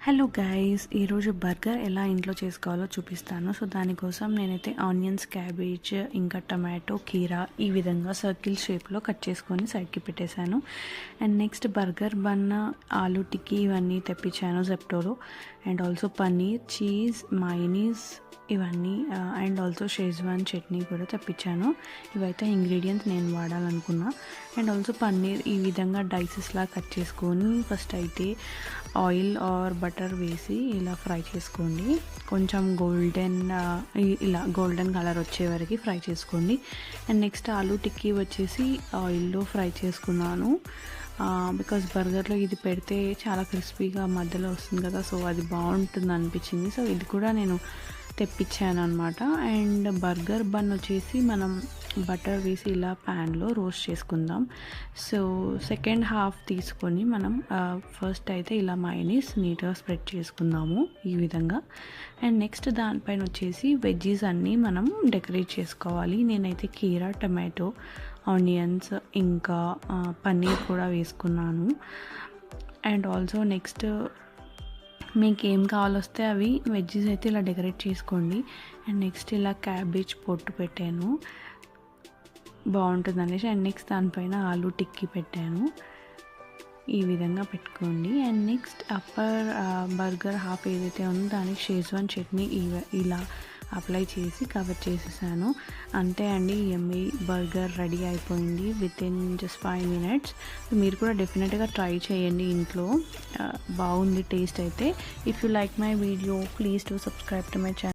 Hello guys, ఈరోజు burger ఎలా ఇంట్లో చేసుకోవాలో చూపిస్తాను. సో దానికోసం నేనైతే ఆనియన్స్, క్యాబేజ్, ఇంకా టమాటో, కీరా ఈ విధంగా సర్కిల్ షేప్లో కట్ చేసుకొని సైడ్కి పెట్టేశాను. And next burger bun, aloo tikki ఇవన్నీ తెప్పించాను జెప్టోలో. And also paneer, cheese, mayonnaise ఇవన్నీ అండ్ ఆల్సో షేజ్వాన్ చట్నీ కూడా తెప్పించాను. ఇవైతే ఇంగ్రీడియంట్స్ నేను వాడాలనుకున్నా. అండ్ ఆల్సో పన్నీర్ ఈ విధంగా డైసెస్లా కట్ చేసుకొని ఫస్ట్ అయితే ఆయిల్ ఆర్ బటర్ వేసి ఇలా ఫ్రై చేసుకోండి. కొంచెం ఇలా గోల్డెన్ కలర్ వచ్చే వరకు ఫ్రై చేసుకోండి. అండ్ నెక్స్ట్ ఆలూ టిక్కీ వచ్చేసి ఆయిల్లో ఫ్రై చేసుకున్నాను. బికాస్ బర్గర్లో ఇది పెడితే చాలా క్రిస్పీగా మధ్యలో వస్తుంది కదా, సో అది బాగుంటుంది అనిపించింది. సో ఇది కూడా నేను తెప్పించాను అనమాట. అండ్ బర్గర్ బన్ వచ్చేసి మనం బటర్ వేసి ఇలా ప్యాన్లో రోస్ట్ చేసుకుందాం. సో సెకండ్ హాఫ్ తీసుకొని మనం ఫస్ట్ అయితే ఇలా మయోనీస్ నీట్గా స్ప్రెడ్ చేసుకుందాము ఈ విధంగా. అండ్ నెక్స్ట్ దానిపైన వచ్చేసి వెజ్జీస్ అన్నీ మనం డెకరేట్ చేసుకోవాలి. నేనైతే కీరా, టమాటో, ఆనియన్స్ ఇంకా పన్నీర్ కూడా వేసుకున్నాను. అండ్ ఆల్సో నెక్స్ట్ మీకు ఏం కావాలొస్తే అవి వెజ్జీస్ అయితే ఇలా డెకరేట్ చేసుకోండి. అండ్ నెక్స్ట్ ఇలా క్యాబేజ్ పొట్టు పెట్టాను, బాగుంటుంది అనేసి. అండ్ నెక్స్ట్ దానిపైన ఆలూ టిక్కీ పెట్టాను, ఈ విధంగా పెట్టుకోండి. And next upper burger half ఏదైతే ఉందో దానికి షేజ్వాన్ చట్నీ ఇలా అప్లై చేసి కవర్ చేసేసాను. అంతే అండి, యమ్మీ బర్గర్ రెడీ అయిపోయింది వితిన్ జస్ట్ 5 minutes. మీరు కూడా డెఫినెట్గా ట్రై చేయండి ఇంట్లో, బాగుంది టేస్ట్ అయితే. If you like my video please to subscribe to my channel.